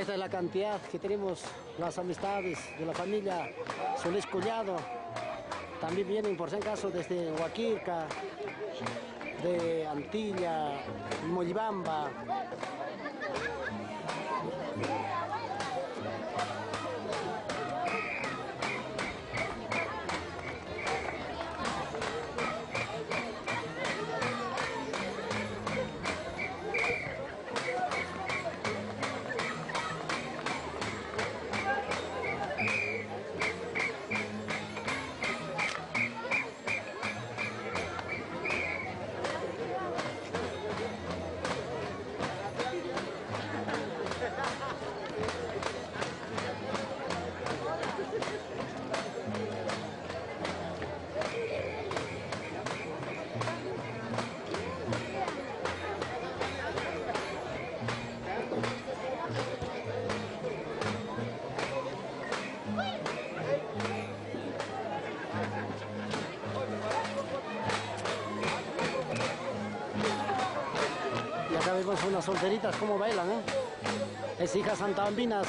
Esta es la cantidad que tenemos, las amistades de la familia Solís Collado. También vienen, por si acaso, desde Huaquirca, de Antilla, Mollibamba. Y acá vemos unas solteritas como bailan, ¿eh? Es hija Santa Bambinas.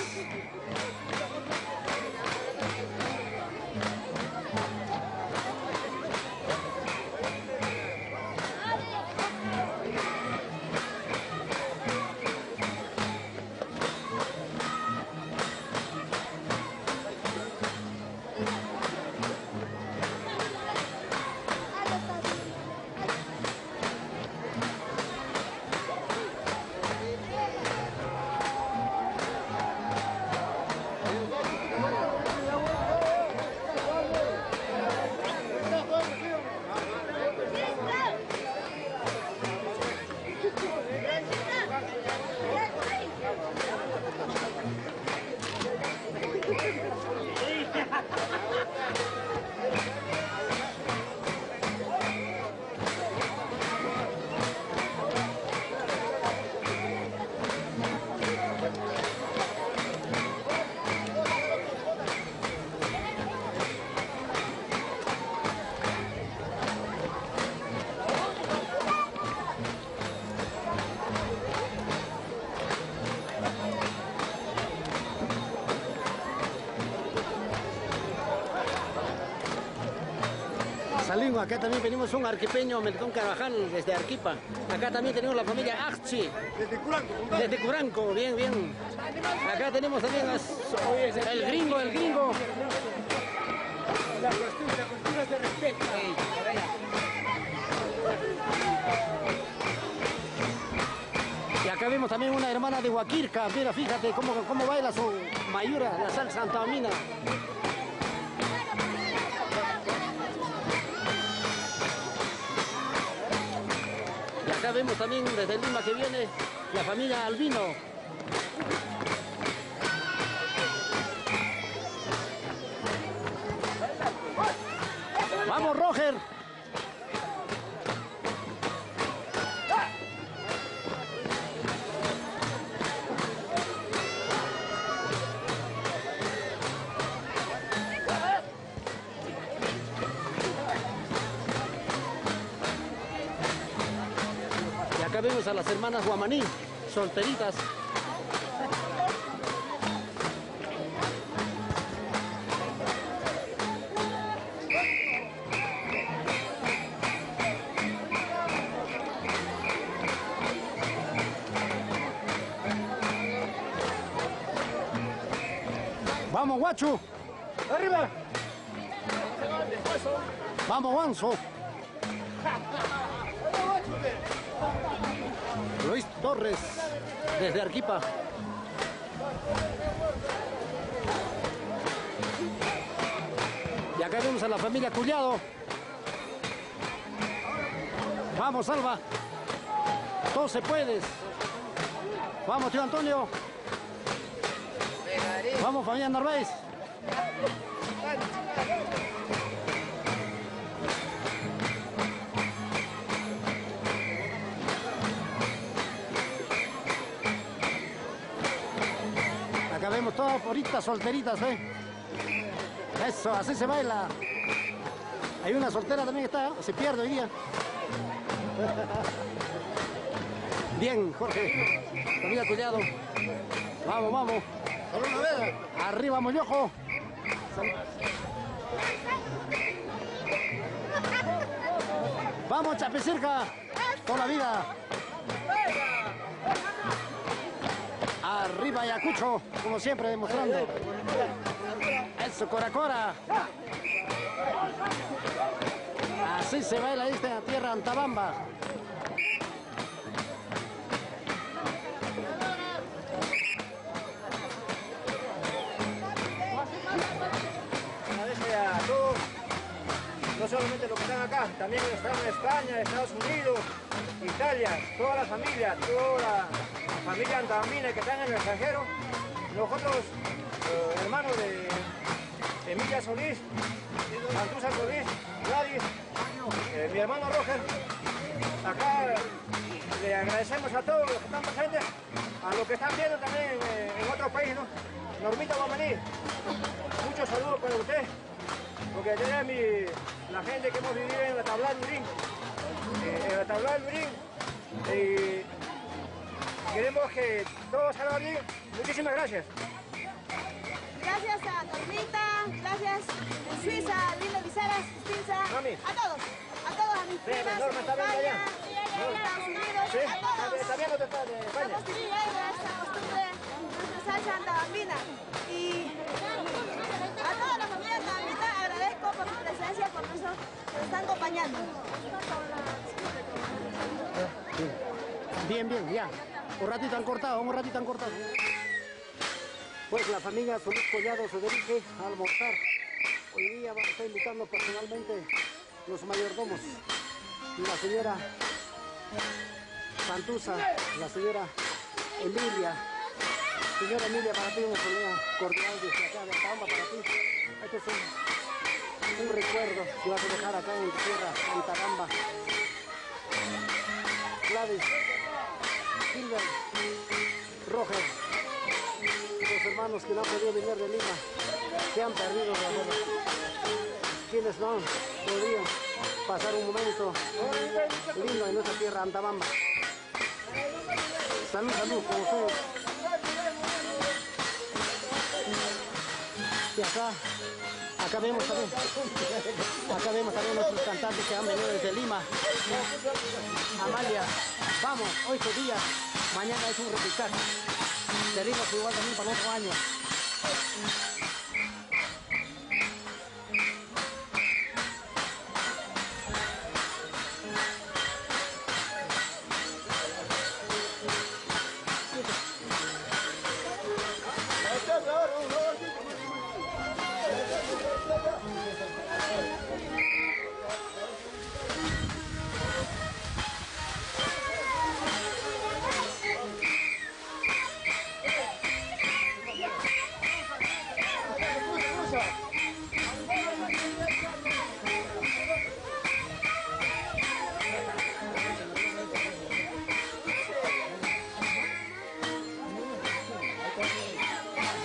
Salimos, acá también venimos un arquipeño, Melitón Carvajal, desde Arequipa. Acá también tenemos la familia Axchi. Desde Curanco. Desde Curanco, bien, bien. Acá tenemos también el gringo. La cultura se respeta. Y acá vemos también una hermana de Huaquirca. Mira, fíjate cómo baila su mayura, la salsa Santa Bambina. Acá vemos también desde Lima que viene la familia Albino. ¡Vamos, Roger! Acá vemos a las hermanas Guamaní, solteritas. ¡Vamos, guacho! ¡Arriba! ¡Vamos, Guanzo! Luis Torres, desde Arequipa. Y acá vemos a la familia Collado. Vamos, Alba. Todo se puede. Vamos, tío Antonio. Vamos, familia Narváez. Acá vemos todas bonitas solteritas, ¿eh? Eso, así se baila. Hay una soltera también que está, se pierde hoy día. Bien, Jorge. Familia Collado. Vamos, vamos. Arriba, Mollojo. Vamos, Chapecirca. Por la vida. Arriba, Ayacucho. Como siempre, demostrando. Eso, Coracora. Así se baila esta tierra Antabamba. Agradece a todos, no solamente los que están acá, también los que están en España, Estados Unidos, Italia, toda la familia antabambina que están en el extranjero. Nosotros, hermanos de Emilia Solís, Santuza Solís, Gladys, mi hermano Roger, acá le agradecemos a todos los que están presentes, a los que están viendo también en otros países, ¿no? Normita Guamaní, muchos saludos para usted, porque tiene la gente que hemos vivido en la Tablada del Lurín, y queremos que todo salga bien. Muchísimas gracias. Gracias a Normita, gracias a Suiza, Linda Viseras, Stinza, a todos a mis primas, Norma, ¿está bien allá? Estados Unidos, ¿Sí? a todos. ¿Está bien o te está de España? Estamos viviendo esta costumbre, nuestra salsa antabambina. Y a toda la familia antabambina agradezco por su presencia, por eso nos están acompañando. Bien, bien, ya. Un ratito han cortado. Pues la familia Solís Collado se dirige a almorzar. Hoy día vamos a estar invitando personalmente los mayordomos. La señora Santuza, la señora Emilia. Señora Emilia, para ti un saludo cordial desde acá de Antabamba para ti. Esto es un recuerdo que vas a dejar acá en tu tierra, Antabamba. Gladys, Silver, Roger, los hermanos que no han podido venir de Lima, que han perdido la vida, quienes no han podido pasar un momento lindo en nuestra tierra Antabamba. Salud, salud, con ustedes. Y acá vemos también nuestros cantantes que han venido desde Lima. Amalia, vamos, hoy es día, mañana es un repechaje. Seguimos igual también para otro año.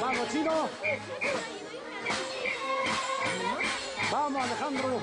Vamos, Chino. Vamos, Alejandro.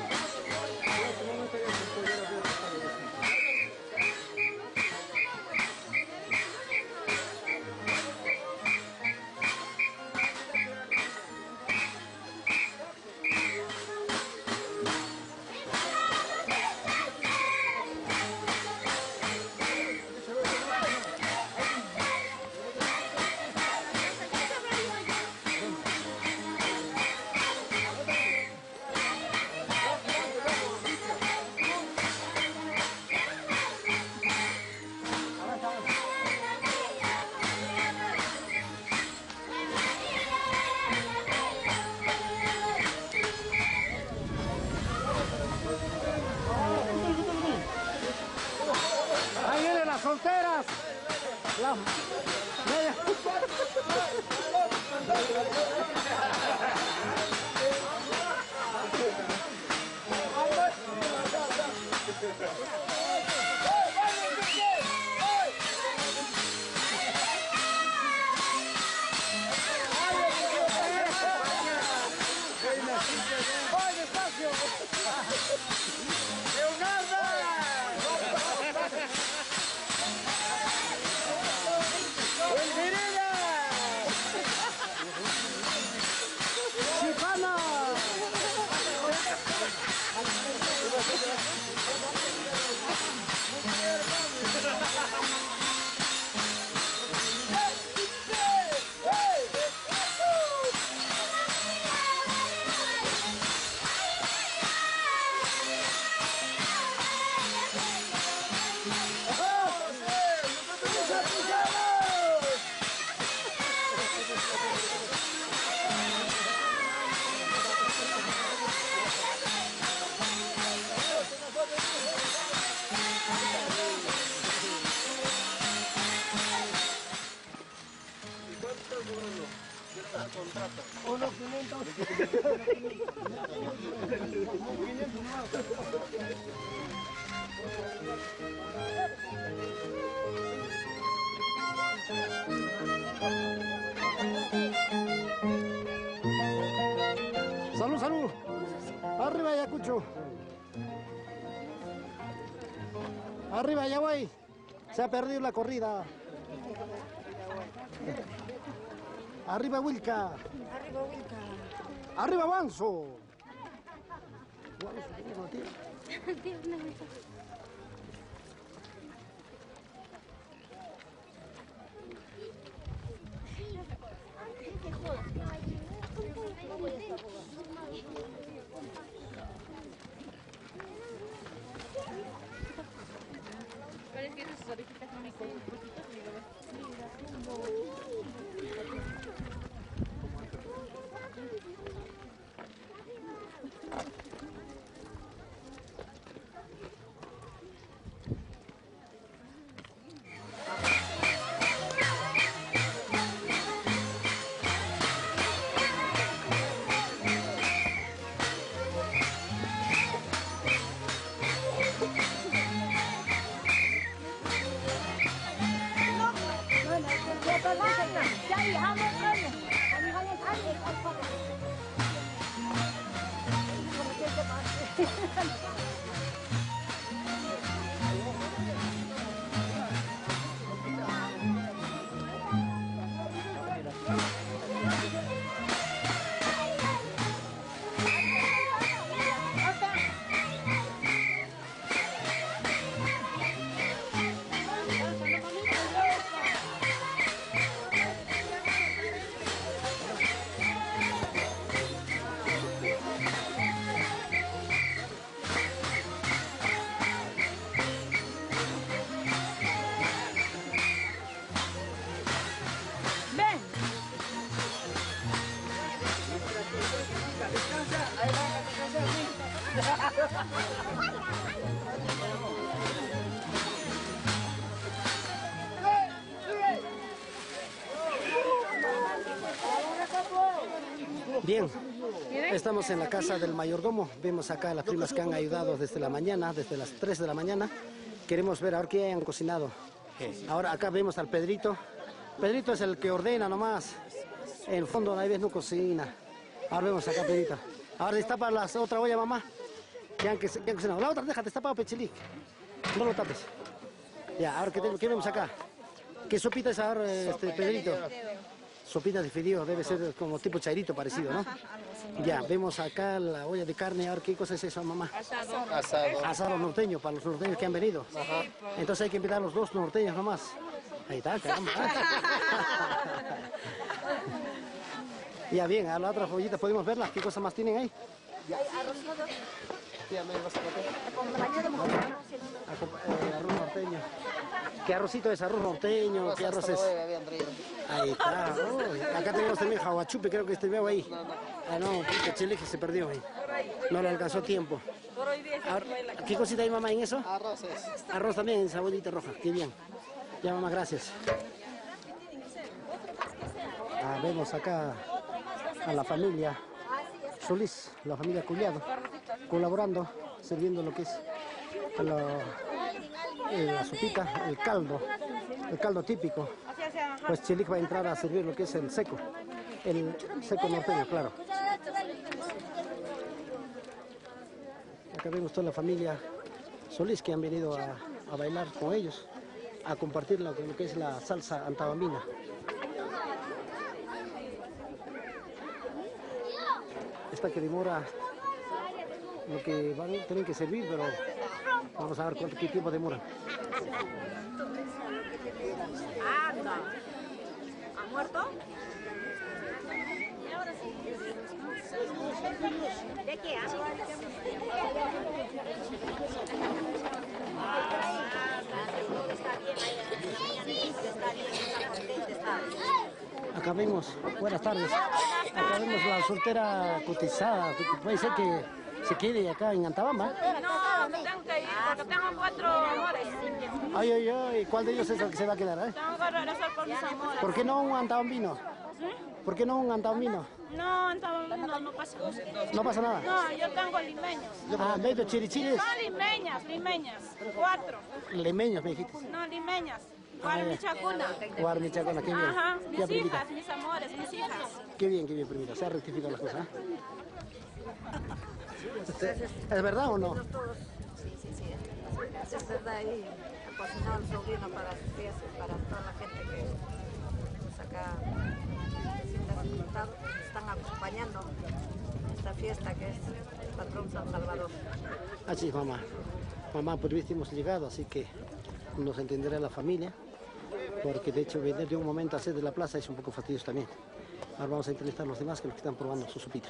Ahí vienen las solteras. Salud, salud. Arriba, Ayacucho. Arriba, Yaguay. Se ha perdido la corrida. Arriba, Wilca. Arriba, Wilca. Arriba, Avanzo. Bien, estamos en la casa del mayordomo. Vemos acá a las primas que han ayudado desde la mañana, desde las 3 de la mañana. Queremos ver ahora qué han cocinado. Ahora acá vemos al Pedrito. Pedrito es el que ordena nomás. En el fondo nadie no cocina. Ahora vemos acá a Pedrito. Ahora destapa la otra olla, mamá. ¿Qué han cocinado? La otra, déjate, destapado, Pechilí. No lo tapes. Ya, ahora ¿qué vemos acá? ¿Qué sopita es ahora, Pedrito? Sopita de fideo, debe ser como tipo chairito parecido, ¿no? Ya, vemos acá la olla de carne. Ahora, ¿qué cosa es eso, mamá? Asado. Asado norteño, para los norteños que han venido. Ajá. Entonces hay que invitar a los dos norteños nomás. Ahí está, caramba. Ya, bien, a la otra follita podemos verla. ¿Qué cosa más tienen ahí? Arroz norteño. ¿Qué arrocito es? ¿Arroz norteño? ¿Qué arroz es? Ahí está. Oh, acá tenemos también jaguachupe, creo que veo ahí. Ah, no, que chile que se perdió ahí. No le alcanzó tiempo. Ahora, ¿qué cosita hay, mamá, en eso? Arroces. Arroz también, en cebollita roja. Qué bien. Ya, mamá, gracias. Vemos acá a la familia Solís, la familia Culiado, colaborando, sirviendo lo que es la sopita, el caldo típico. Pues Chilik va a entrar a servir lo que es el seco norteño, claro. Acá vemos toda la familia Solís que han venido a bailar con ellos, a compartir lo que es la salsa antabambina. Esta que demora lo que tienen que servir, pero vamos a ver qué tiempo demora. ¿Ha muerto? ¿De qué? Acá vemos, buenas tardes, acá vemos la soltera cotizada, puede ser que se quede acá en Antabamba. No, me tengo que ir porque tengo 4 amores. Ay, ¿cuál de ellos es el que se va a quedar? Tengo que regresar por mis amores. ¿Por qué no un antabambino? ¿Por qué no un antaumino? No, no pasa. No pasa nada. No, yo tengo limeños. Ah, medio chirichiles. No, limeñas, 4. Lemeños, me dijiste. No, limeñas. Guarmichacuna. Guarmichacuna, qué bien. Ajá, Ya, mis primita. hijas, mis amores, mis hijas. Qué bien, primita. Se ha rectificado las cosas. ¿Es verdad o no? Es verdad, y ha cocinado el sobrino para sus fiestas, para toda la gente que pues acá están acompañando esta fiesta que es el patrón San Salvador. Así es, mamá. Mamá, por viste hemos llegado, así que nos entenderá la familia, porque de hecho venir de un momento a hacer de la plaza es un poco fastidioso también. Ahora vamos a entrevistar a los demás que están probando su sopita.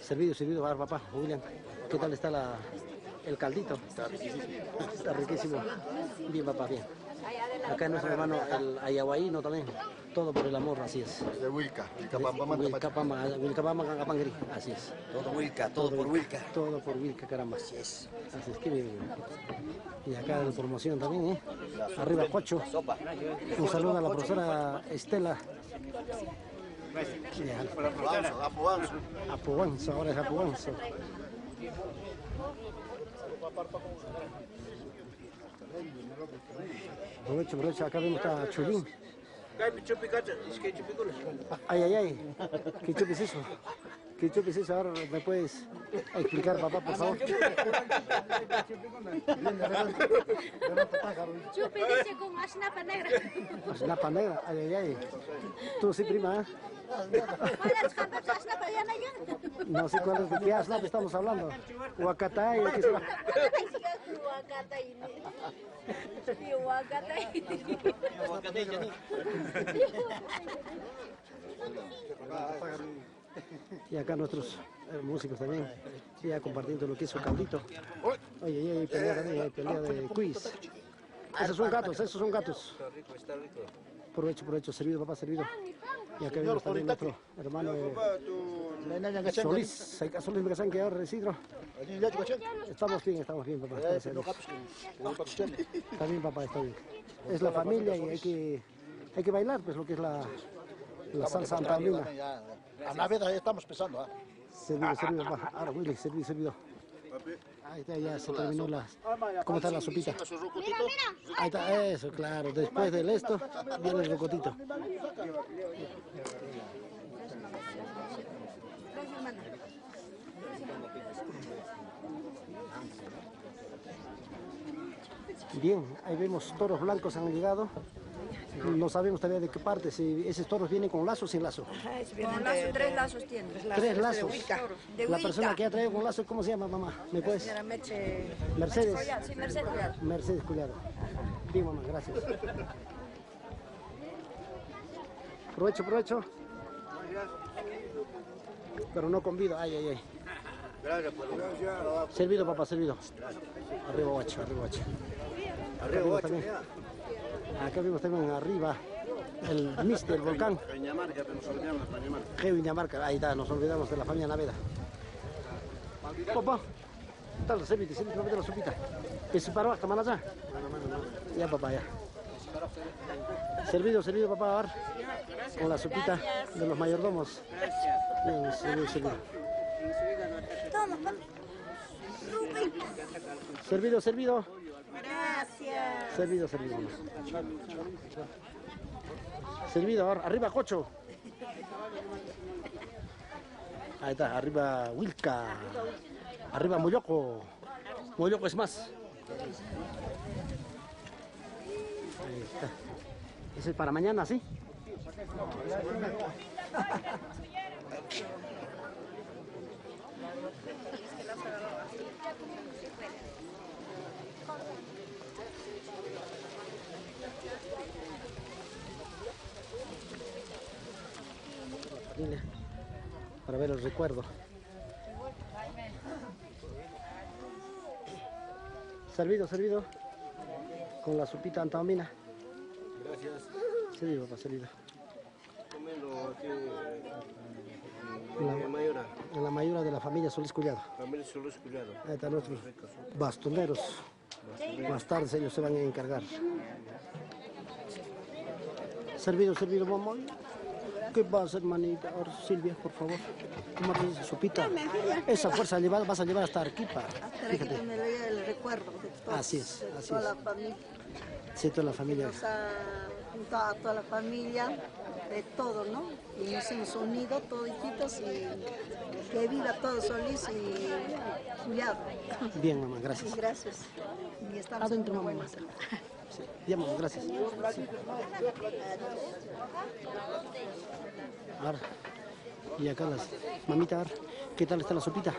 Servido, a ver, papá, William, ¿qué tal está el caldito? Está riquísimo. Está riquísimo. Bien, papá, bien. Acá nuestro hermano, el ayahuayno también. Todo por el amor, así es. De Wilca, Wilcapama, Cangapangri, así es. Todo Wilca, todo por Wilca. Todo por Wilca, caramba. Así es, que bien. Y acá de promoción también, ¿eh? Arriba, Cocho. Un saludo a la profesora Estela. Apuanzo, ahora es Apuanzo. Aprovecho, acá vemos a Chulín. Ay, ¿qué chupi es eso? ¿Qué chupi es eso? Ahora me puedes explicar, papá, por favor. Chupi dice con asnapa negra. Asnapa negra, ay. Tú sí, prima, ¿eh? No sé cuál es, de qué asnapa estamos hablando. Huacatay, ¿o qué será? Y acá nuestros músicos también, ya compartiendo lo que es su caldito. Oye, hay pelea también, hay pelea de quiz. Esos son gatos. Está rico. Provecho, servido, papá, servido. Y acá vemos también nuestro hermano Solís. Solís me casan que ahora Isidro. Estamos bien, papá. Está bien, papá, está bien. Es la familia y hay que bailar, pues, lo que es la salsa antaulina. A la vez estamos empezando. Servido, papá. Ahora, Willy, servido. Ahí está, ya se terminó la... ¿Cómo está la sopita? Ahí está, eso, claro. Después del esto, viene el rocotito. Bien, ahí vemos toros blancos han llegado. No sabemos todavía de qué parte, si esos toros vienen con lazo o sin lazo. Con lazo, 3 lazos tiene. 3 lazos. De La Huica. persona que ha traído con lazo, ¿cómo se llama, mamá? ¿Me puedes? Señora Mercedes. Sí, Mercedes Collado. Mercedes Collado. Bien, mamá, gracias. Provecho. Pero no convido, ay. Gracias. Servido, papá, servido. Arriba, guacho. Acá vimos también arriba el mister, el volcán. Viñamarca, ahí está, nos olvidamos de la familia Naveda. Papá, tal, servite, no mete la sopita. ¿Es para hasta malas ya? Ya, papá, ya. Servido, papá, a ver. Con la sopita de los mayordomos. Bien, servido. Toma, papi. Servido. Gracias. Servido. Servido, ahora, arriba, Cocho. Ahí está, arriba, Wilca. Arriba, Moyoco. Moyoco es más. Ahí está. Ese es para mañana, ¿sí? Para ver el recuerdo. Servido. Con la sopita antaumina. Gracias. Servido, papá, servido. Comiendo aquí En la mayura de la familia Solís Collado. Familia Solís Collado. Ahí están nuestros bastoneros. Más tarde ellos se van a encargar. Servido, mamá. ¿Qué pasa, hermanita? Ahora, Silvia, por favor, tómate esa sopita. Esa fuerza vas a llevar hasta Arequipa. Hasta aquí me leía el recuerdo de todos, Así es, de así toda es. la familia. Sí, toda la familia. Nos ha juntado a toda la familia, de todo, ¿no? Y nos hemos unido toditos y que viva todo Solís y Juliado. Bien, mamá, gracias. Y gracias. Y estamos Adentro, muy mamá. buenos. Sí, ya, mamá, gracias. Sí. Ahora, y acá las mamita, ahora, ¿qué tal está la sopita?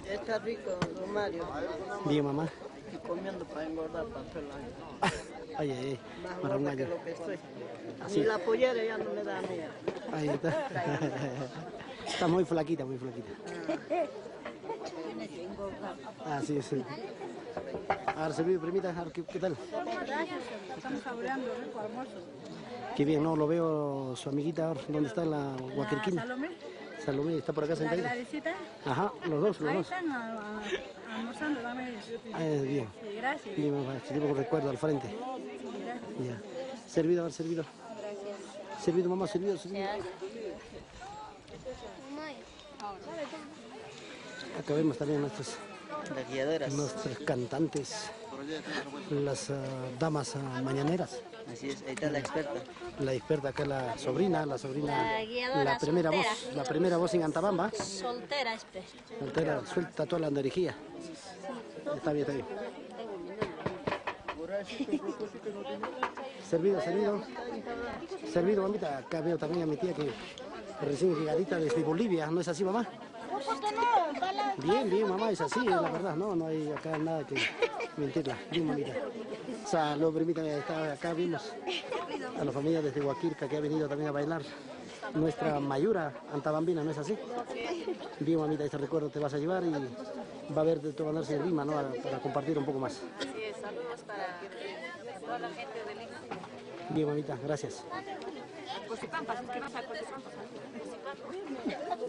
Está rico, don Mario. Bien, mamá. Y comiendo para engordar para todo el año. Ay, ay, ay. Más Para un gorda que año. lo que estoy. Así. Ni la pollera ya no me da miedo. Ahí está. Está muy flaquita, muy flaquita. Así es. Sí. Ahora, servido, primita, ahora, ¿qué tal? Estamos saboreando rico almuerzo. Qué bien, no lo veo su amiguita ahora. ¿Dónde está la Huaquirquina? Salomé, Salomé, está por acá la sentadita. Gladysita, Ajá, los dos, los ahí dos. están almorzando también. Bien. Sí, gracias. Bien, mamá, si tengo un recuerdo al frente. Ya. Servido, a ver, servido. Servido, mamá, servido, servido. Acá vemos también nuestras cantantes, las damas mañaneras. Así es, ahí está la experta. La experta acá, la sobrina, La guiadora la primera soltera. voz, la primera voz en Antabamba. Soltera, espera. Soltera, suelta toda la energía. Está bien, está bien. Servido, servido. Servido, mamita. Acá veo también a mi tía que recién llegadita desde Bolivia. ¿No es así, mamá? Bien, bien, mamá, es así, es la verdad. No hay acá nada que mentirla. Bien, mamita. Salud, primita. Acá vimos a la familia desde Huaquirca que ha venido también a bailar. Nuestra mayura antabambina, ¿no es así? Bien, mamita, este recuerdo te vas a llevar y va a haber de todas maneras en Lima, ¿no? Para compartir un poco más. Así es, saludos para toda la gente de Lima. Bien, mamita, gracias. Cosipampa, es que vas a Cosipampa.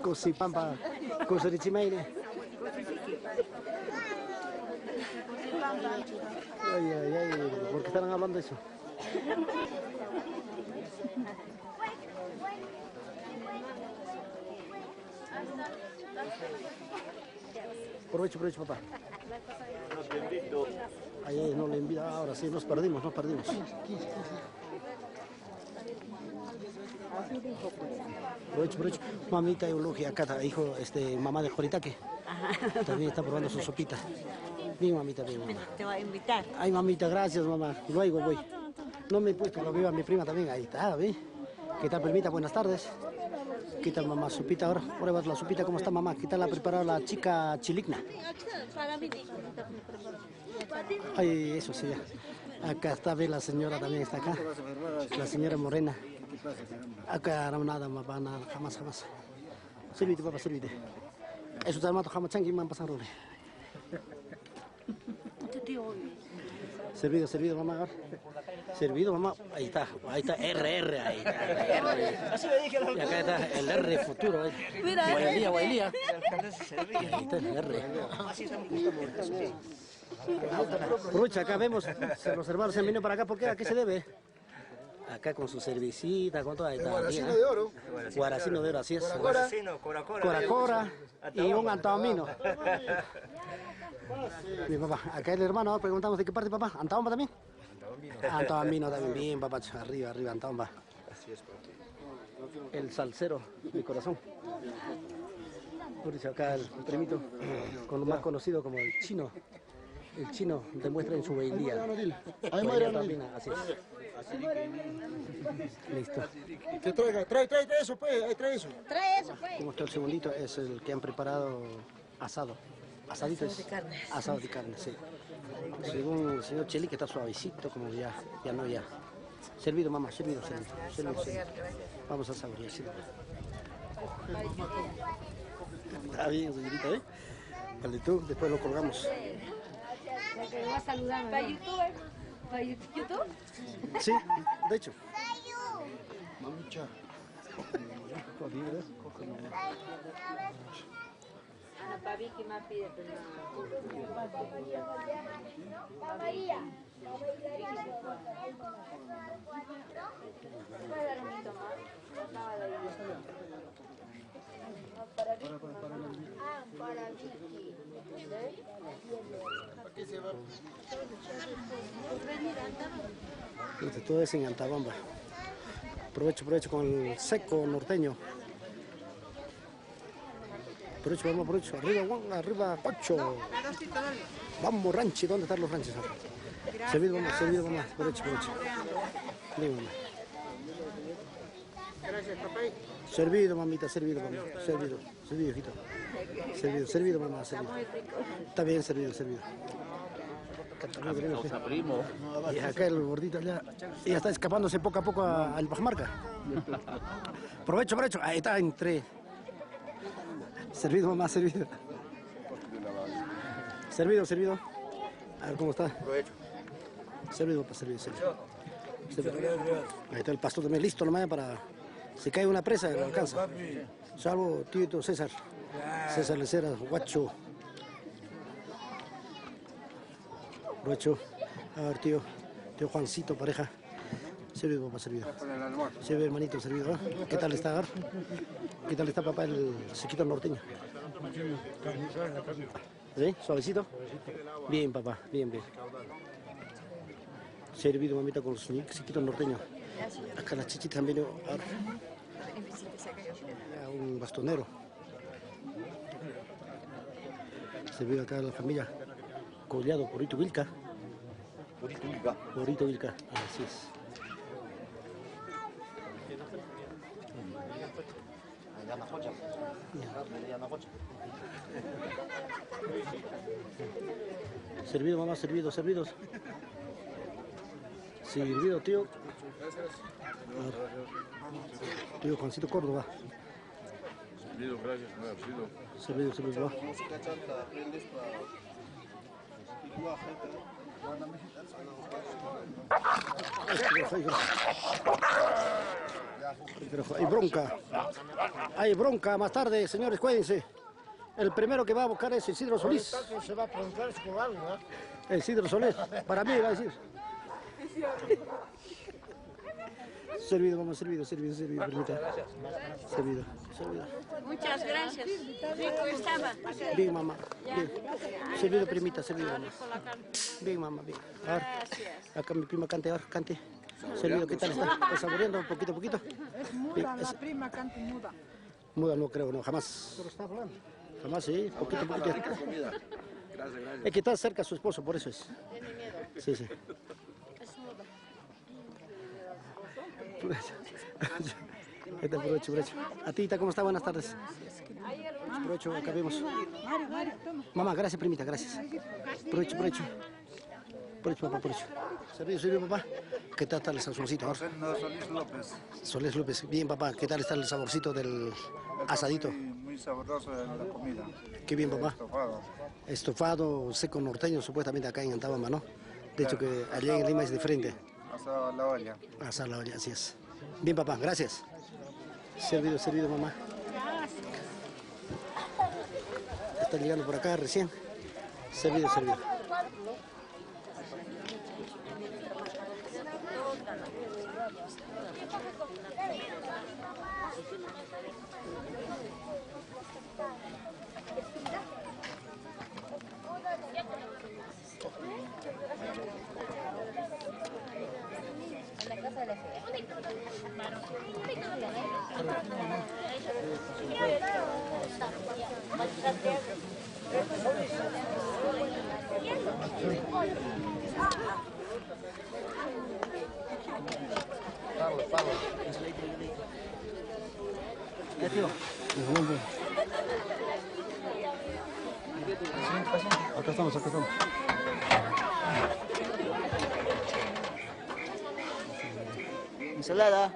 Cosipampa, Cosorichimaine. Ay, ay, ay, ¿por qué están hablando de eso? Provecho, provecho, papá. Ay, ay, no le envía, ahora sí, nos perdimos, nos perdimos. Provecho, provecho. Mamita Eulogia, acá está, hijo, mamá de Joritaque. También está probando su sopita. Bien, mamita, bien, mamá. Te va a invitar. Ay, mamita, gracias, mamá. Luego voy. No me he puesto, lo veo a mi prima también. Ahí está, ¿ve? ¿Qué tal, primita? Buenas tardes. ¿Qué tal, mamá? Sopita ahora. Pruebas la sopita, ¿cómo está, mamá? ¿Qué tal la ha preparado la chica Chiligna? Ay, eso sí. Acá está, ve, la señora también está acá. La señora Morena. Acá no nada, mamá, nada, jamás, jamás. Sírvete, papá, sírvete. Eso te armado jamás changi, man, pasan roble. Servido, servido, mamá. Ahora. Servido, mamá. Ahí está, RR, ahí está. Y acá está el R futuro. Guailía, Guailía. Ahí está el R. Rucha, acá vemos, los hermanos se han venido para acá, ¿por qué? ¿A qué se debe? Acá con su cervecita, con todo. Ahí está. Guaracino de oro. Guaracino de oro, así es. Guaracino, Cora-Cora. Cora-Cora y un antabambino. Mi papá, acá el hermano, preguntamos de qué parte, papá. ¿Antabamba también? Antabambino también, bien, papá. Arriba, arriba, Antabamba. Así es, papi. El salsero, mi corazón. Por eso acá el primito, con lo más conocido como el chino. El chino demuestra en su beilía. Beilía tambina, así es. Listo. Que traiga, trae eso, pues, ahí trae eso. Trae eso, pues. Como está el segundito, es el que han preparado asado. Asadito es asado de carne, sí. Según el señor Cheli, que está suavecito, como ya no, ya. Servido, mamá, servido. Vamos a saborear, sí. Está bien, señorita, ¿eh? Vale, tú, después lo colgamos. ¿Para YouTube? ¿Para YouTube? Sí, de hecho. Mamicha. Todo es en Antabamba. Provecho con el seco norteño. Provecho, vamos, provecho. Arriba, Pacho. Vamos, ranchi. ¿Dónde están los ranchos? Servido, mamá. Provecho. Bien, mamá. Gracias, papá. Servido, mamita, servido, hijito. Servido, mamá, servido. Está bien, servido. Primo. Y acá el gordito ya está escapándose poco a poco al Pajamarca. Provecho. Ahí está, entre. Servido, mamá, servido. A ver cómo está. Provecho. Servido. Ahí está el pastor también listo nomás para... Si cae una presa, lo alcanza. Salvo Tito César Lecera, guacho. Provecho. A ver, tío Juancito, pareja. Servido, papá, servido. Servido, hermanito, servido. ¿Qué tal está, Gar? ¿Qué tal está, papá, el sequito norteño? ¿Sí? ¿Suavecito? Bien, papá, bien. Servido, mamita, con los sequitos norteños. Acá las chichitas han venido a un bastonero. Servido acá a la familia Collado, Porito Vilca. Así es. Servido, mamá, servidos. Servido, tío. Tío Juancito Córdoba. Servido, gracias, Servido. Hay bronca más tarde, señores, cuídense. El primero que va a buscar es Isidro Solís. Se va a preguntar por algo, ¿no? Isidro Solís, para mí va a decir. Servido, vamos, servido, permita. Servido. Muchas gracias. Rico estaba. Bien, mamá. Bien. Servido, primita, servido, mamá. Bien, mamá, bien. A ver, acá mi prima cante, cante. Servido, ¿qué tal está? ¿Está saboreando poquito a poquito? Es muda, la prima canta muda. Muda no creo, no, jamás. Pero está hablando. Jamás, sí, poquito. Gracias. Es que está cerca a su esposo, por eso es. Sí. Provecho. A ti, ¿cómo está? Buenas tardes. Provecho, acá vemos. Mamá, gracias, primita, gracias. Provecho. Provecho, papá. Servido, papá. ¿Qué tal está el saborcito? Solís López. Bien, papá. ¿Qué tal está el saborcito del asadito? Muy sabroso la comida. Qué bien, papá. Estofado seco norteño, supuestamente acá en Antabamba, ¿no? De hecho, que allá en Lima es diferente. Asado a la olla. Asado a la olla, así es. Bien, papá, gracias. Servido, mamá. Está llegando por acá recién. Servido. Acá estamos. Ensalada.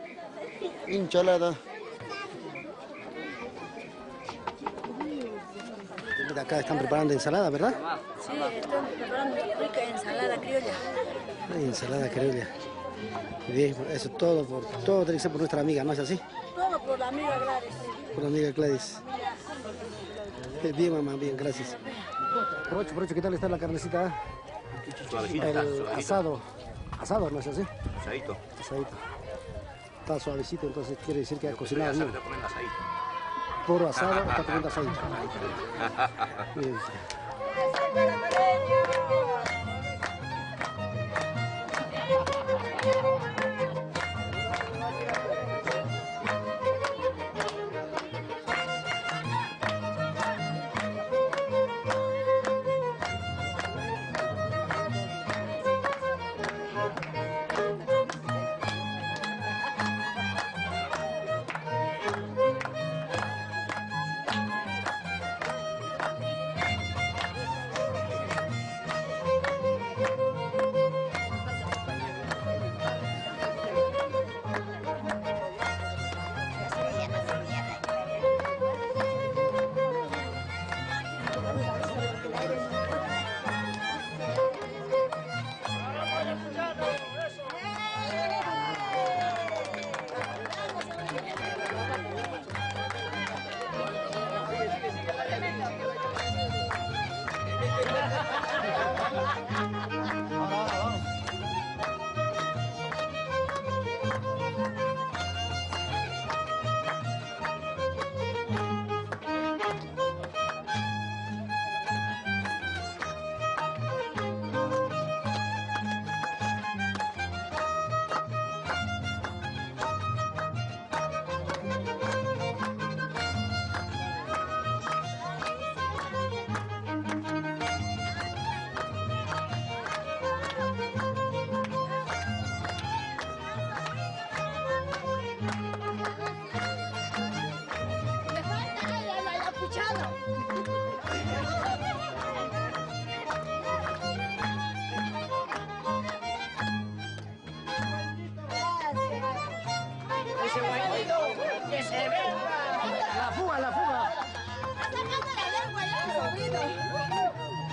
Acá están preparando ensalada, ¿verdad? Sí, están preparando rica ensalada criolla. Ensalada criolla. Bien, eso todo tiene que ser por nuestra amiga, ¿no es así? Todo Por la amiga Gladys. Por la amiga Gladys. Bien, mamá, bien, gracias. Provecho, ¿qué tal está la carnecita? Suavecita, El suavecita. asado, ¿no es así? Asadito. Asadito. Está suavecito, entonces quiere decir que ha Pero cocinado ya bien. sabe, está comiendo asadito. Puro asado, está comiendo asadito. Bien. La fuga. Está sacando la lengua ya, sobrino.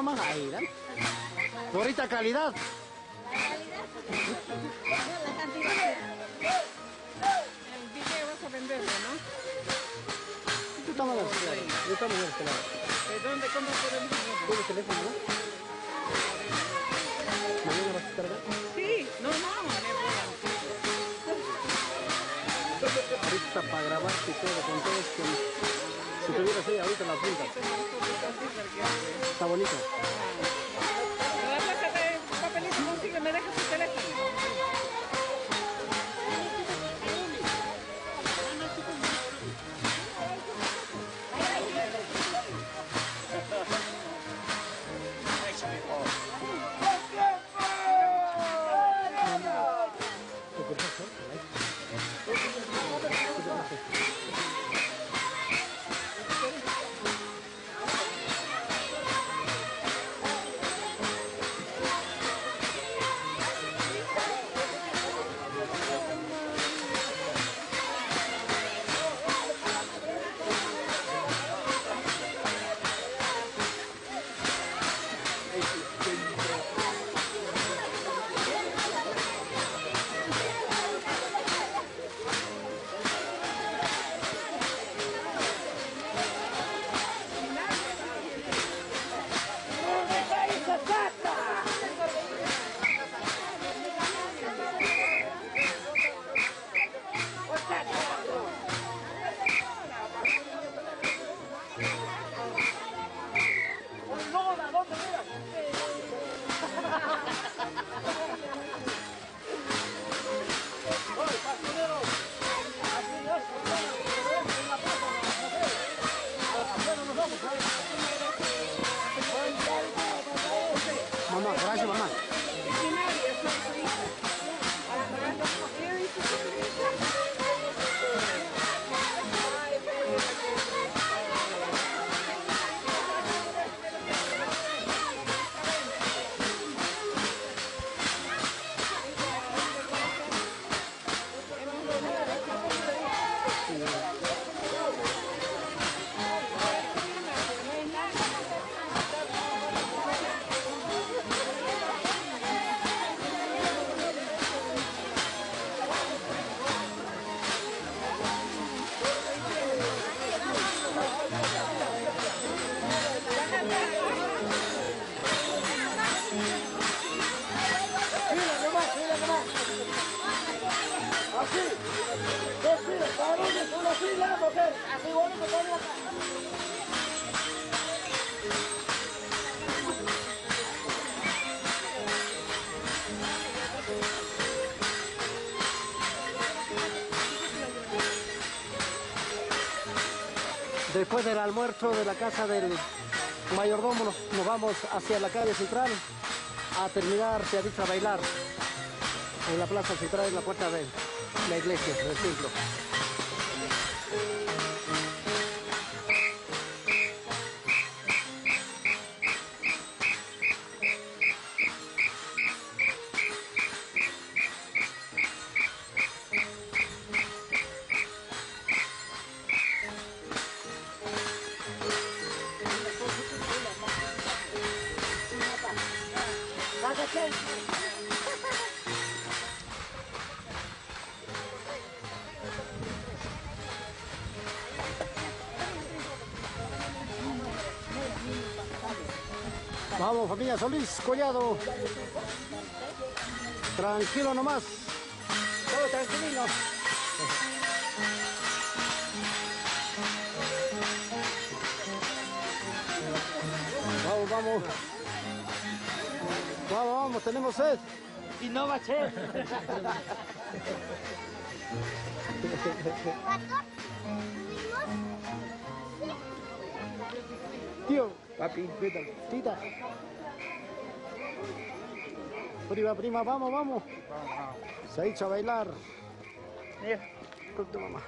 mamá? Ahí, ¿ven? Ahorita calidad. La cantidad. El video vas a venderlo, ¿no? Tú estamos en este lado. Yo estamos en este lado. ¿De dónde? ¿Cómo podemos venderlo? ¿Tienes teléfono, no? ¿Mañana vas a estar acá? Sí, no, me voy. Ahorita está para grabarte y todo, con todo esto. Si tuvieras ahí ahorita la punta. Está bonito. La placa de papelito consigue, me deja su teléfono. Mamá, gracias, mamá. Después del almuerzo de la casa del mayordomo nos vamos hacia la calle central a terminar, se ha dicho, a bailar en la plaza central, en la puerta de la iglesia, del templo. Vamos, familia Solís, Collado. Tranquilo nomás. Todo tranquilino. Vamos, vamos. Vamos, vamos, tenemos sed. Y no va a ser. Tío, papi, tita. Prima, vamos, vamos. Se ha hecho a bailar. Con tu mamá.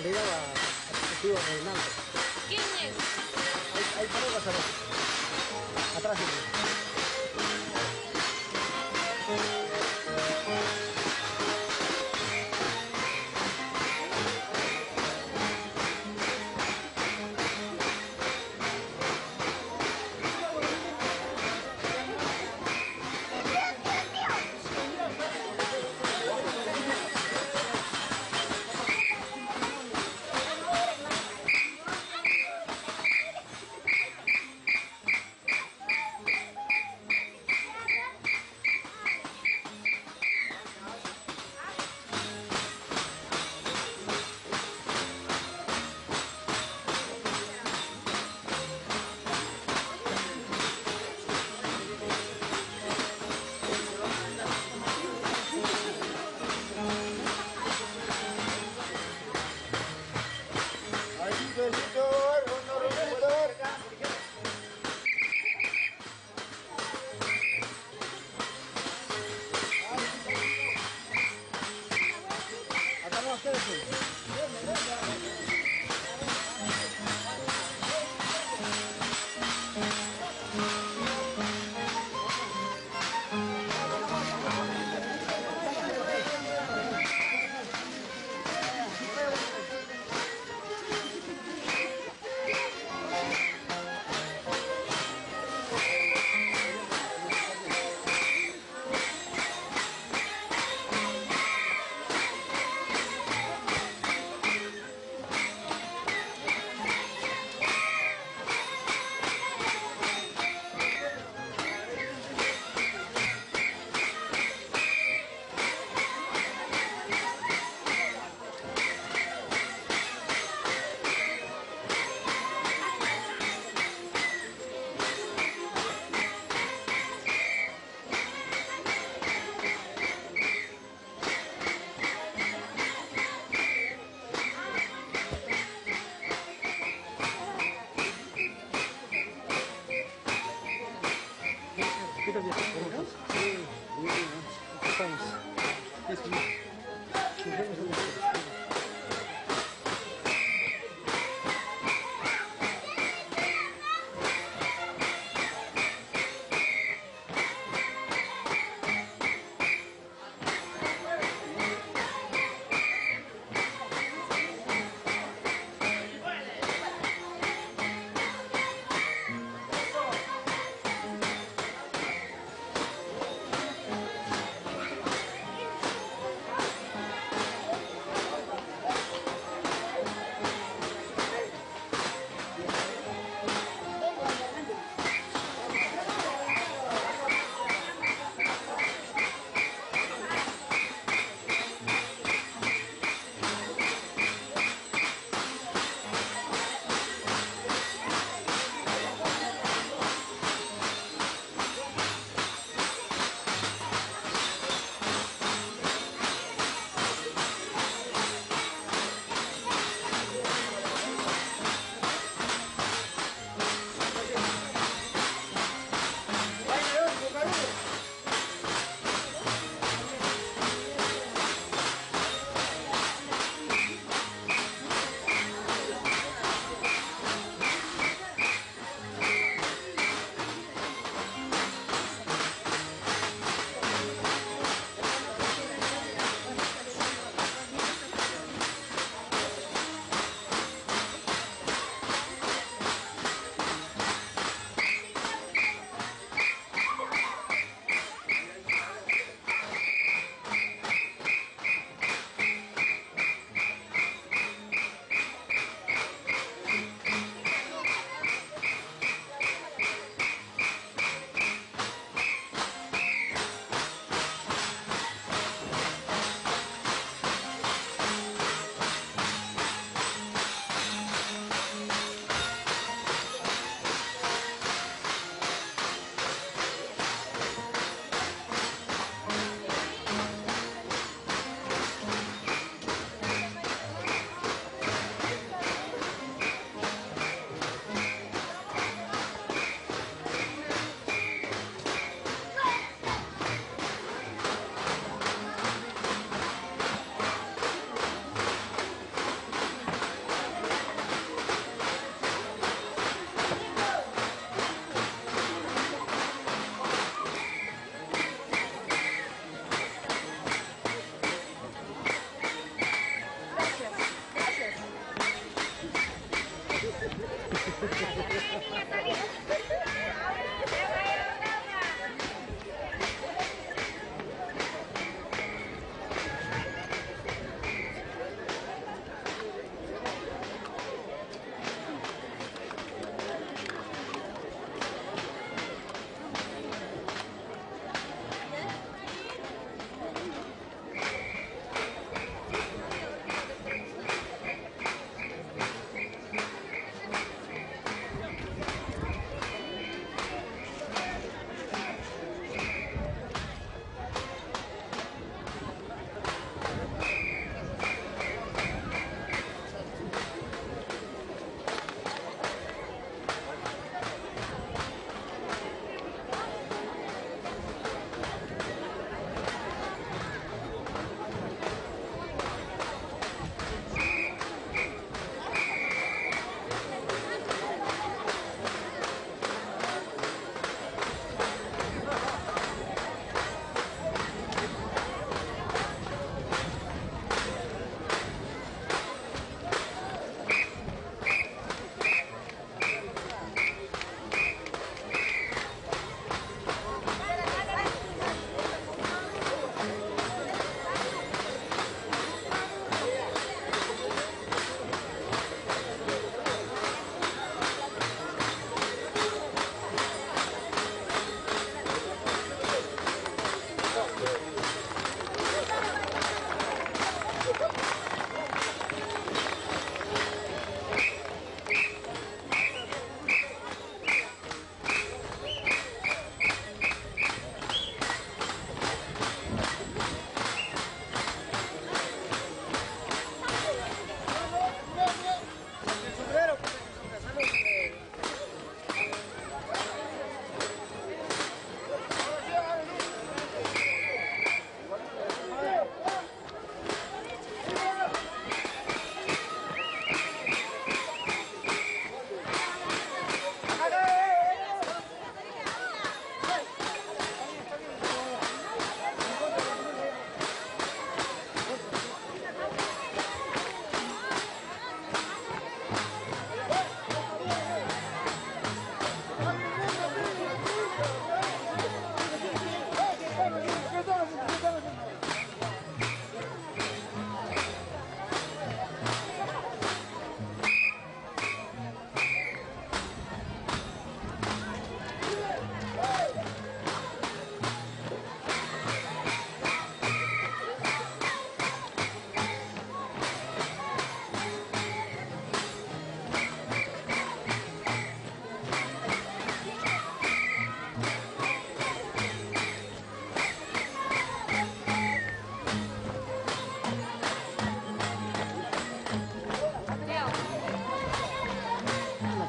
cuidado a tío Reinaldo. ¿Quién es? Ahí ponemos a ver. Atrás de mí.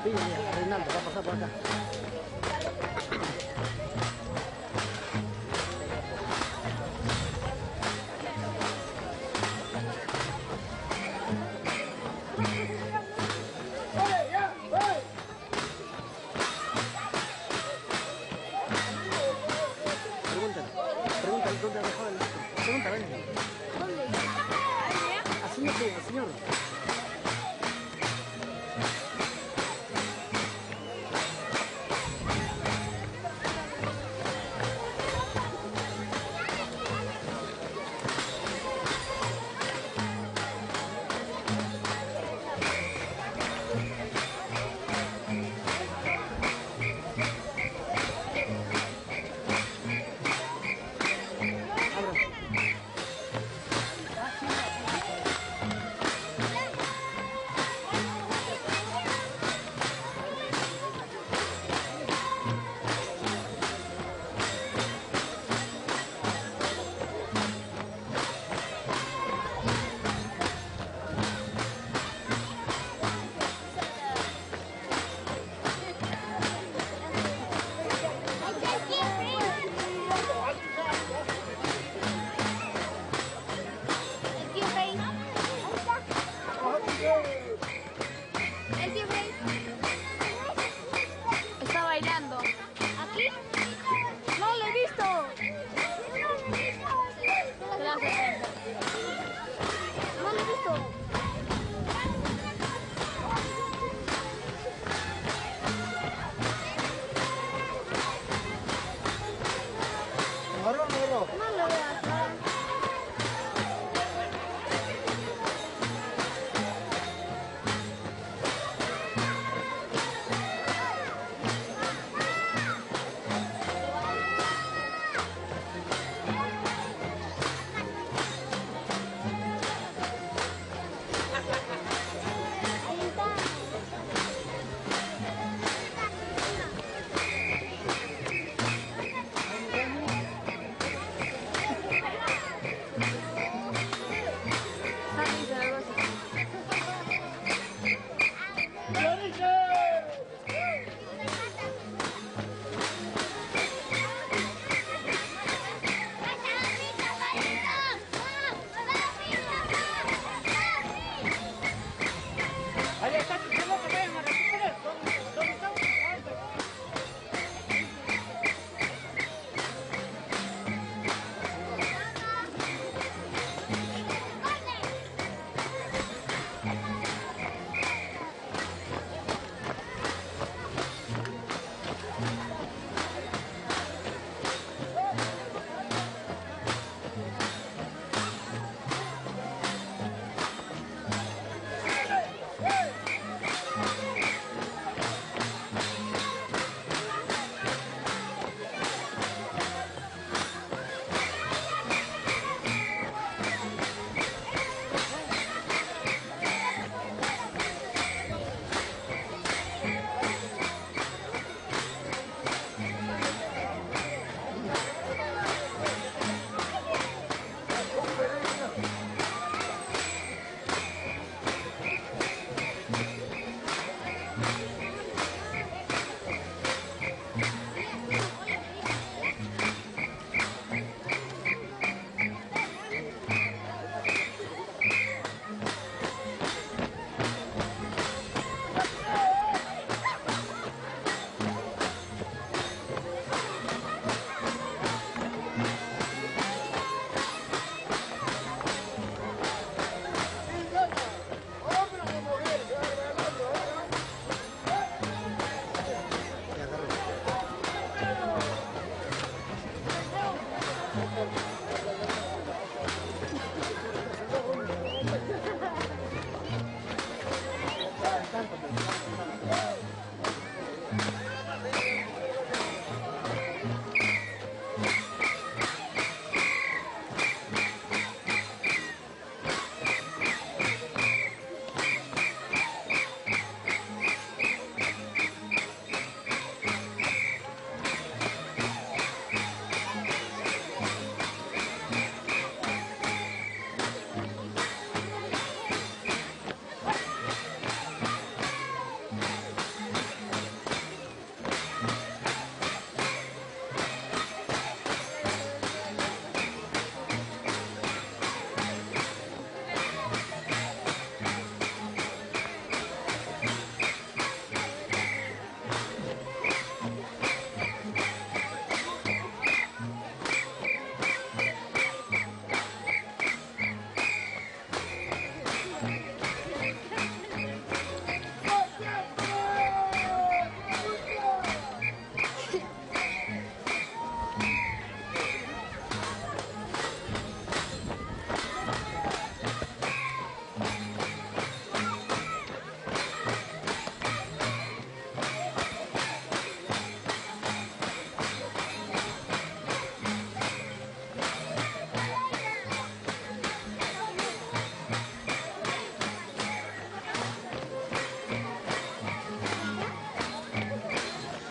Villa, Reinaldo, va a pasar por acá. Pregúntale dónde ha dejado el auto. Pregúntale. ¿Dónde? Al señor, sí, al señor.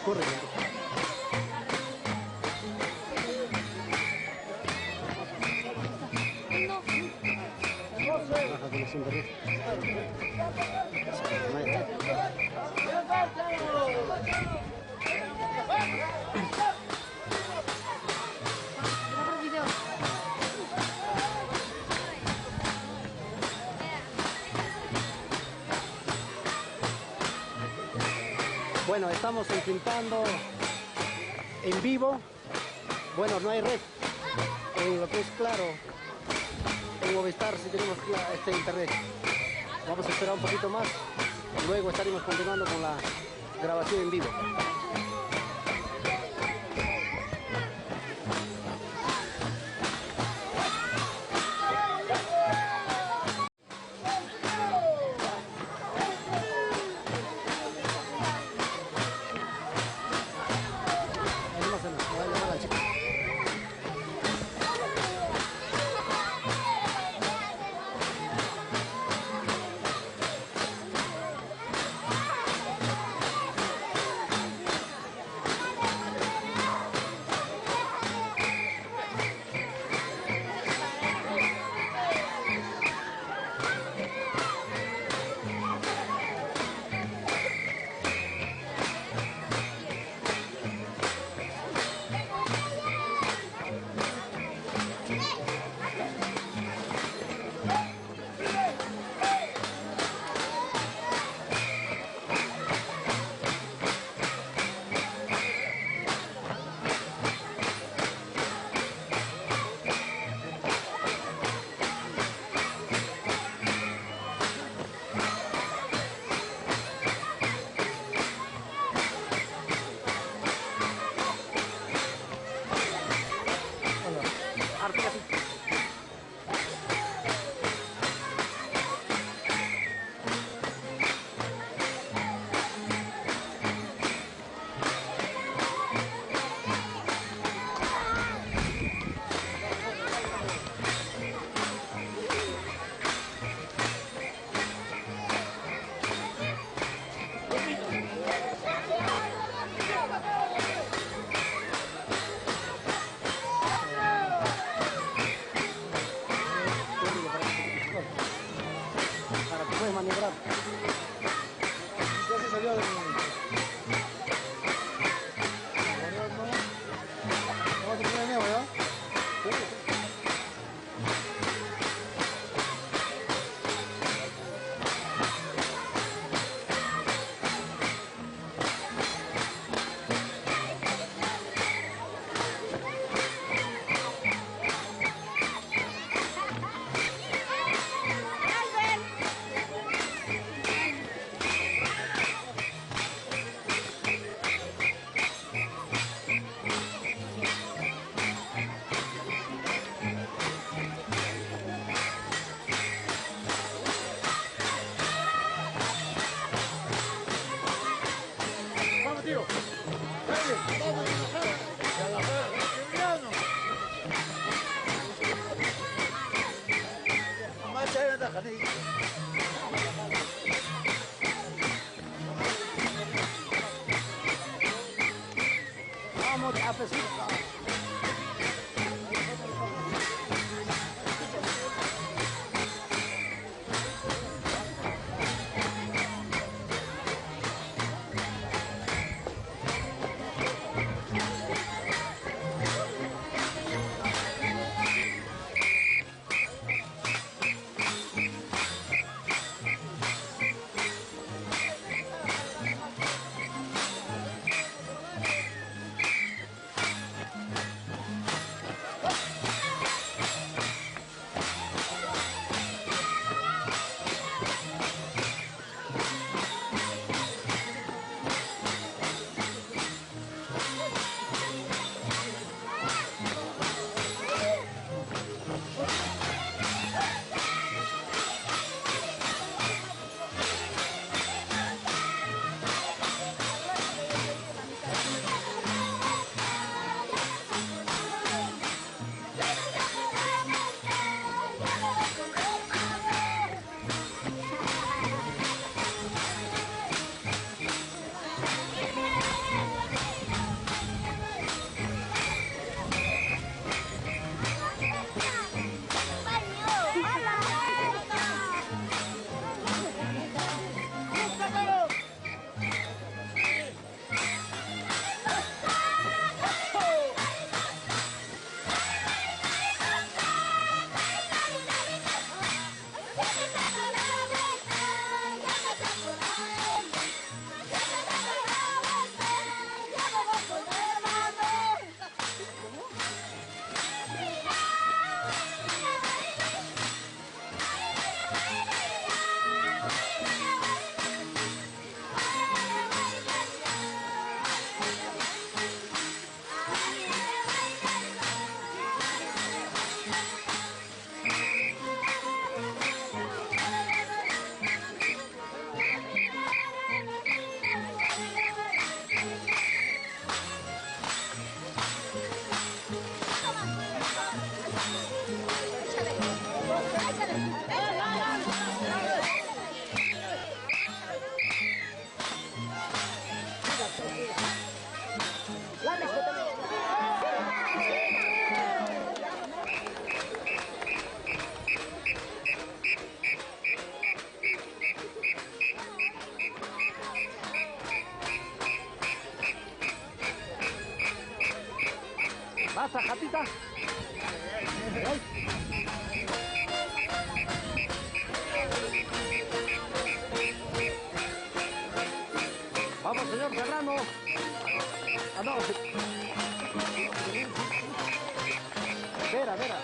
Corre. Baja conexión de red. Bueno, estamos enfrentando en vivo. Bueno, no hay red. En lo que es claro, en Movistar sí tenemos internet. Vamos a esperar un poquito más. Luego estaremos continuando con la grabación en vivo. Maniobrar. Ya se salió de mi... Vamos a poner de nuevo, ¿ya? Vamos a pescar. Pasa, Jatita. Ahí. Vamos, señor Serrano. Ah, no. Vera, Vera.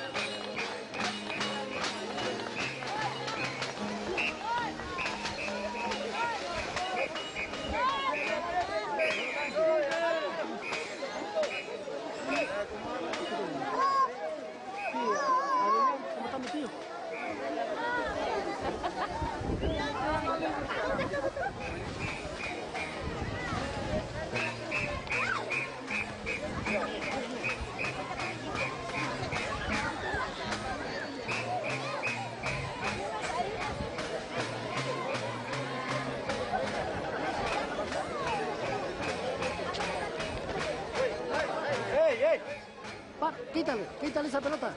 ¿Cómo está mi tío? Quítale esa pelota.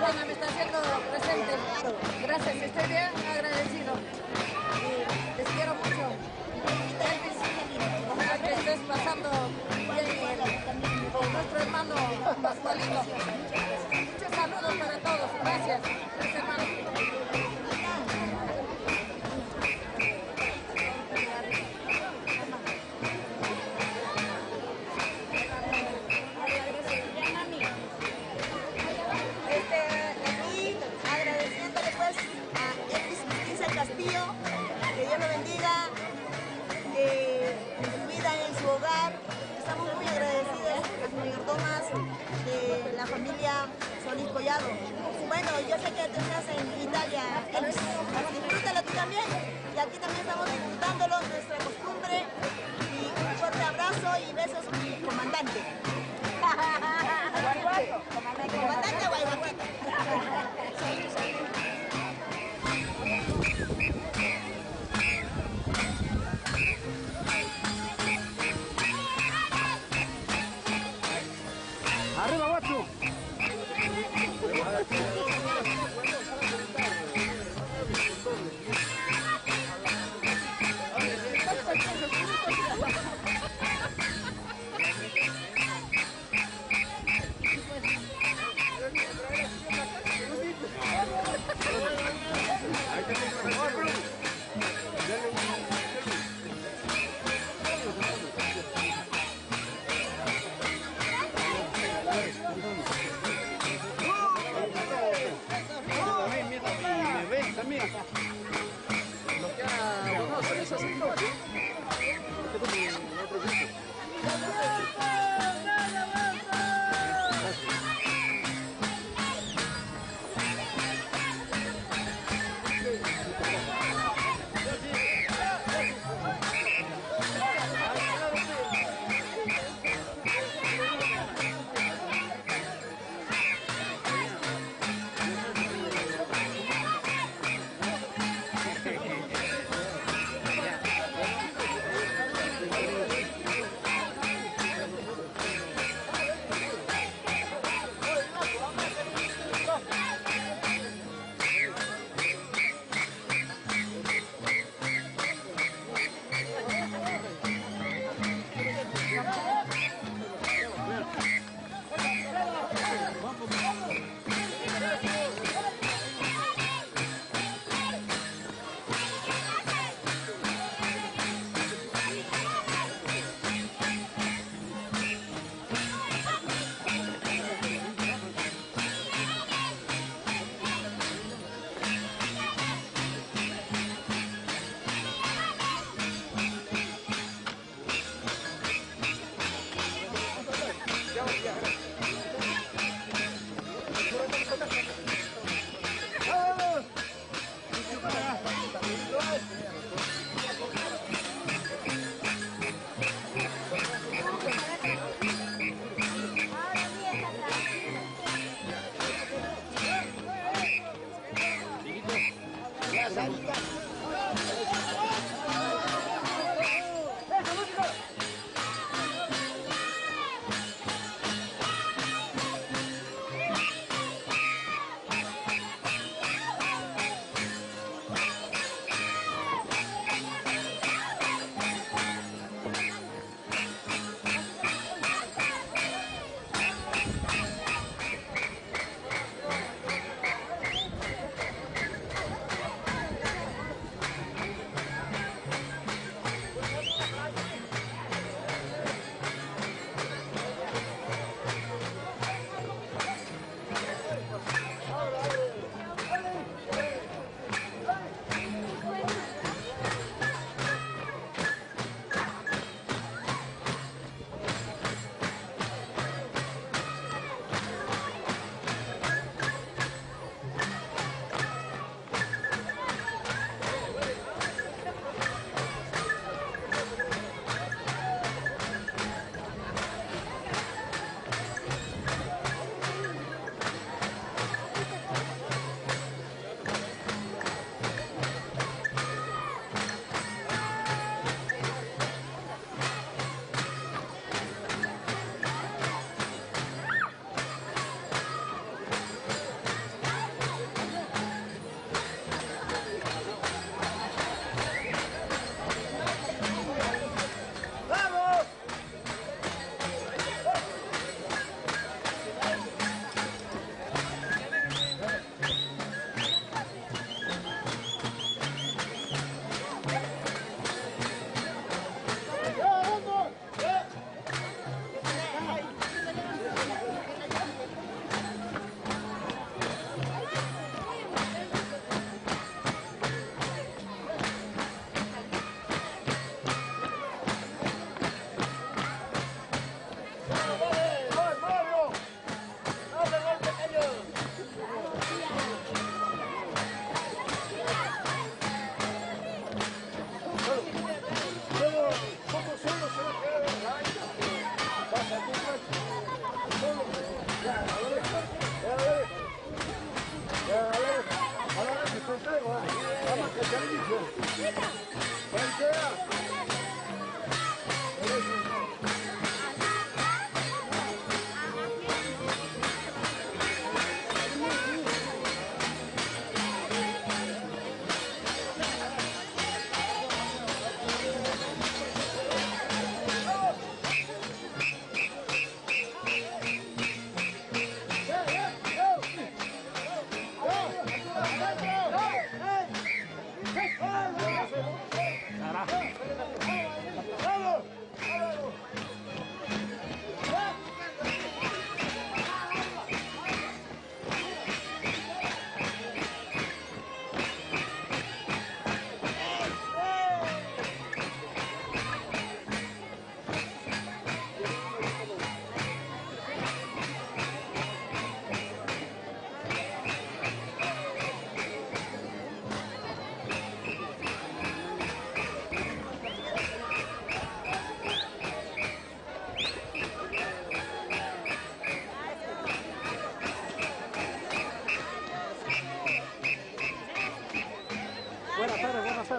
persona me está haciendo presente. Gracias, estoy bien agradecido. Y les quiero mucho. Elvis, ojalá que estés pasando bien con nuestro hermano Pascualito. Muchos saludos para todos. Gracias. Gracias, hermano. Aquí agradeciéndole pues a Elvis Cristina Castillo, que Dios lo bendiga en su vida y en su hogar. Estamos muy agradecidos las mayordomas de la familia Solís Collado. Bueno, yo sé que tú estás en Italia, Elvis, disfrútalo tú también. Y aquí también estamos disfrutándolo, nuestra costumbre. Y un fuerte abrazo y besos, mi comandante. Comandante Guaybaquito. Arriba, Guacho.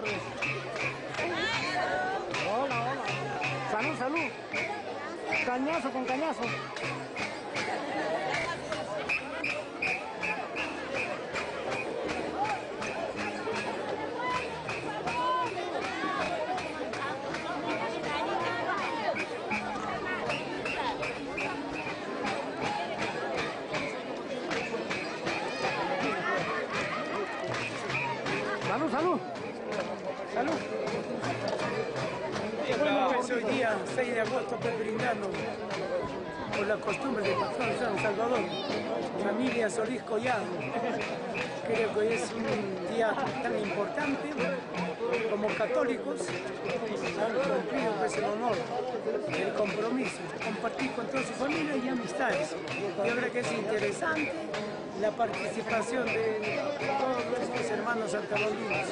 tardes. Hola, hola. Salud, salud. Cañazo con cañazo. Salud, salud. Salud. Bueno, pues hoy día, 6 de agosto, estoy brindando por la costumbre del patrón San Salvador, familia Solís Collado. Creo que es un día tan importante como católicos han cumplido pues, el honor, el compromiso, compartir con toda su familia y amistades. Yo creo que es interesante la participación de todos nuestros hermanos santalondinos.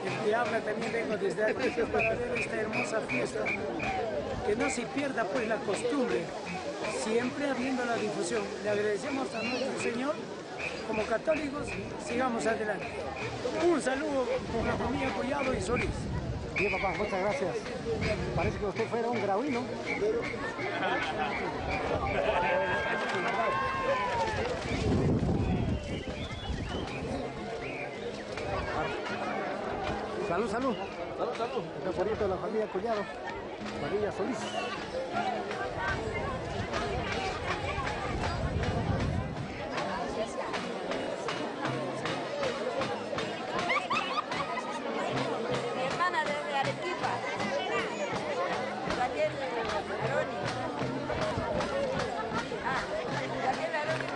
El que habla también vengo desde aquí para ver esta hermosa fiesta. Que no se pierda pues la costumbre, siempre habiendo la difusión. Le agradecemos a nuestro Señor. Como católicos, sigamos adelante. Un saludo con la familia Collado y Solís. Bien, papá, muchas gracias. Parece que usted fuera un grauino. Salud, salud. Salud, salud. El favorito de la familia Collado, familia Solís. Mi hermana desde Arequipa, Daniel Aroni. Daniel Aroni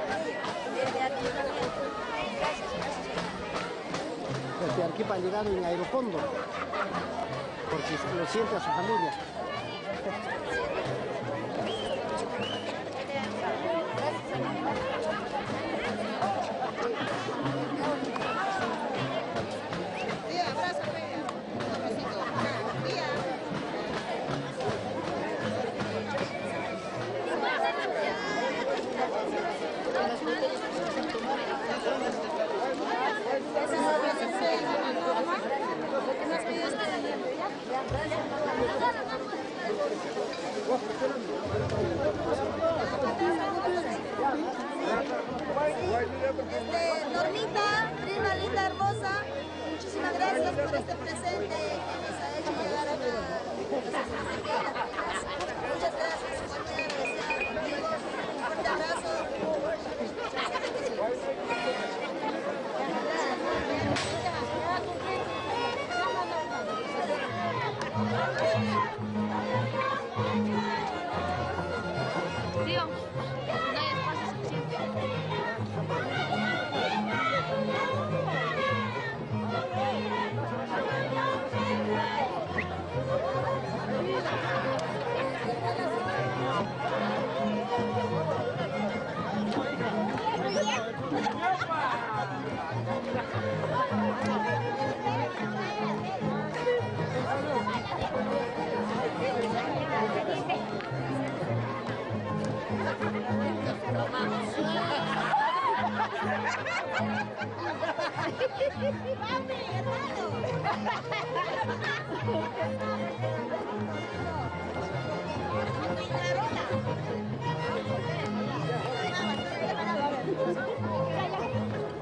desde Arequipa. Desde Arequipa han llegado en Aerofondo, porque lo siente a su familia. Normita, prima linda, hermosa, muchísimas gracias por este presente que nos ha hecho llegar acá. Muchas gracias, muy agradecida contigo. Un fuerte abrazo. Tío, no hay espacio suficiente.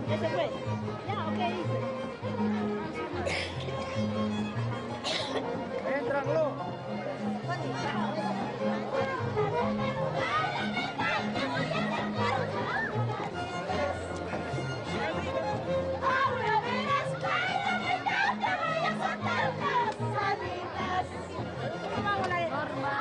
Ya se fue. Ya, ok. ¡Éntranlo! Norma.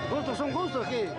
Gustos son gustos, ¿qué?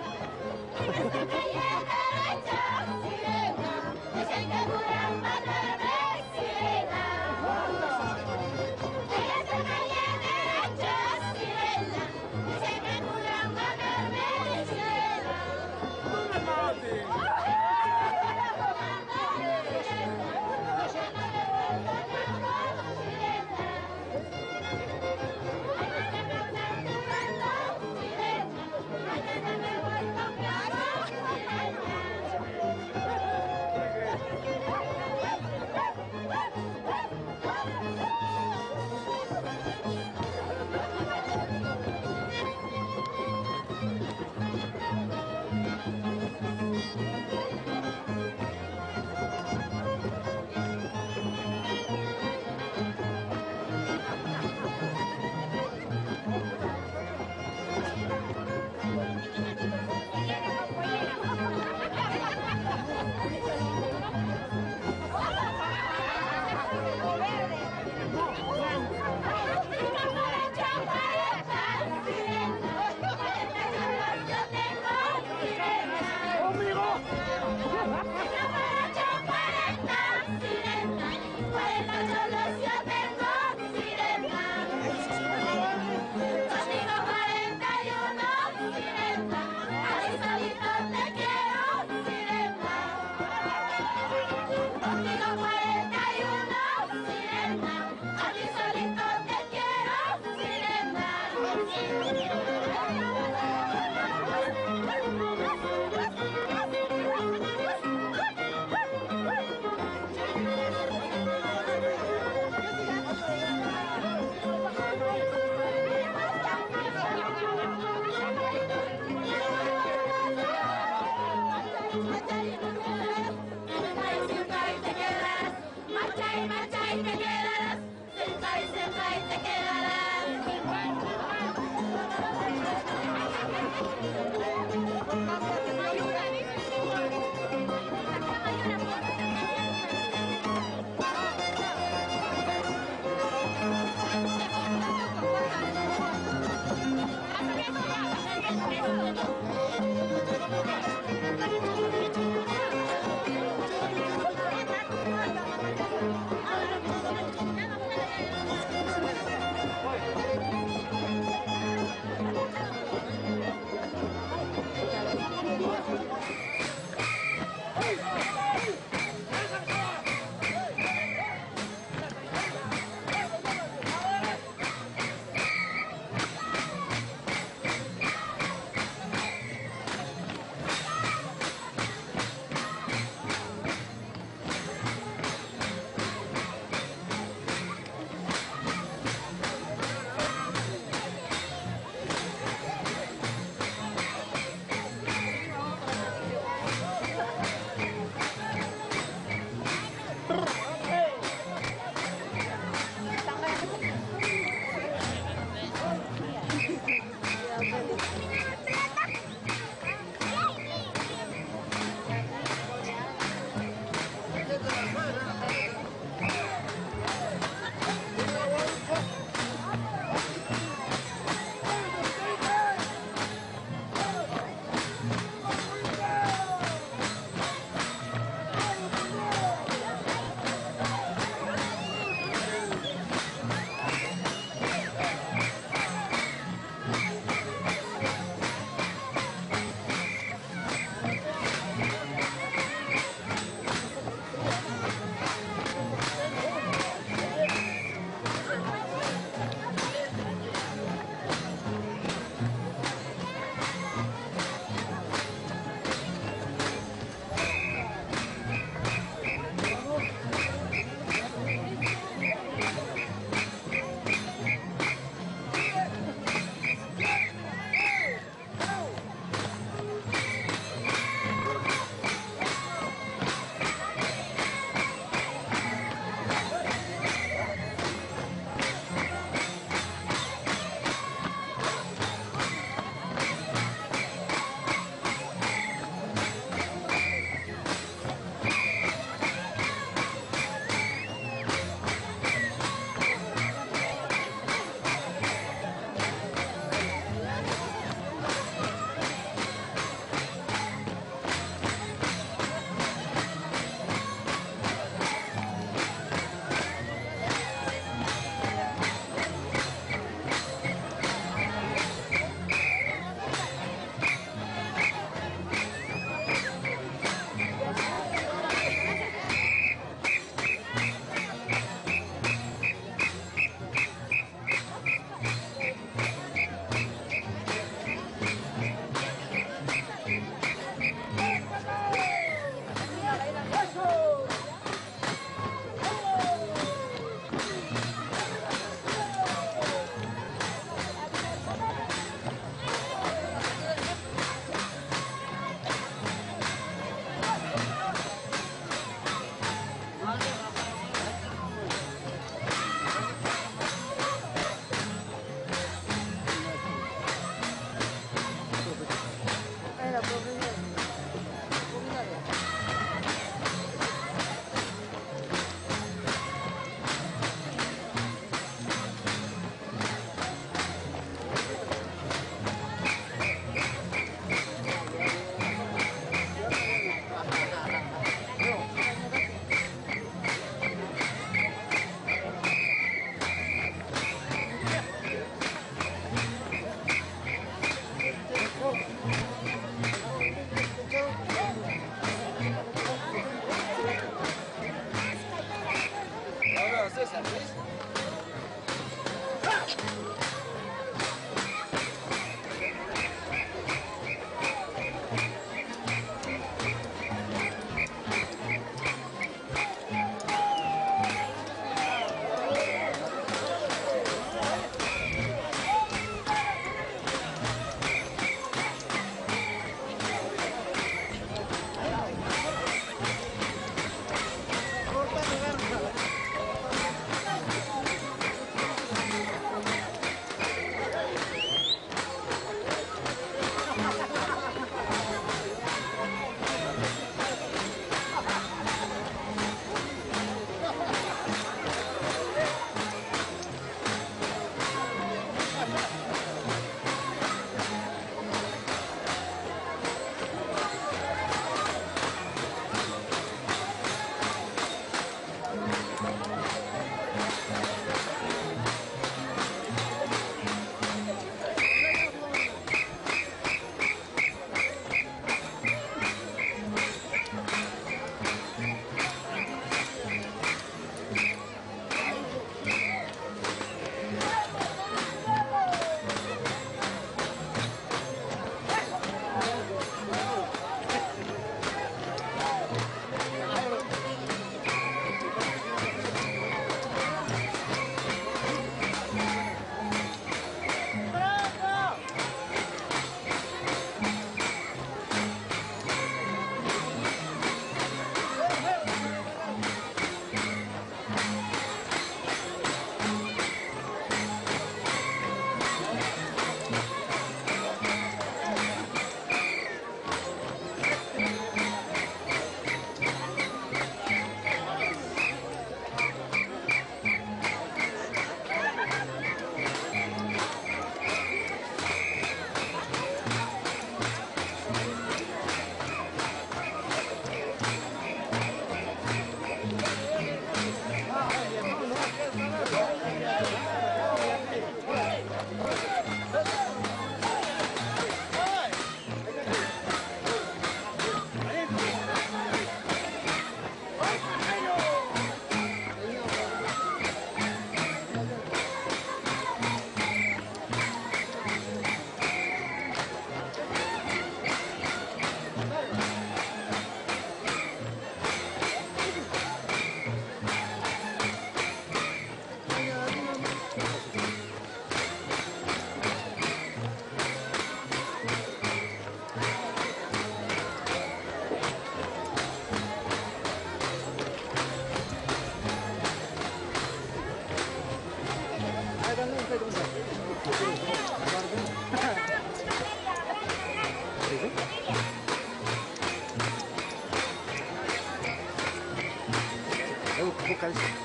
locales.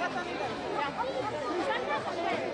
Ya, Tony. Ya.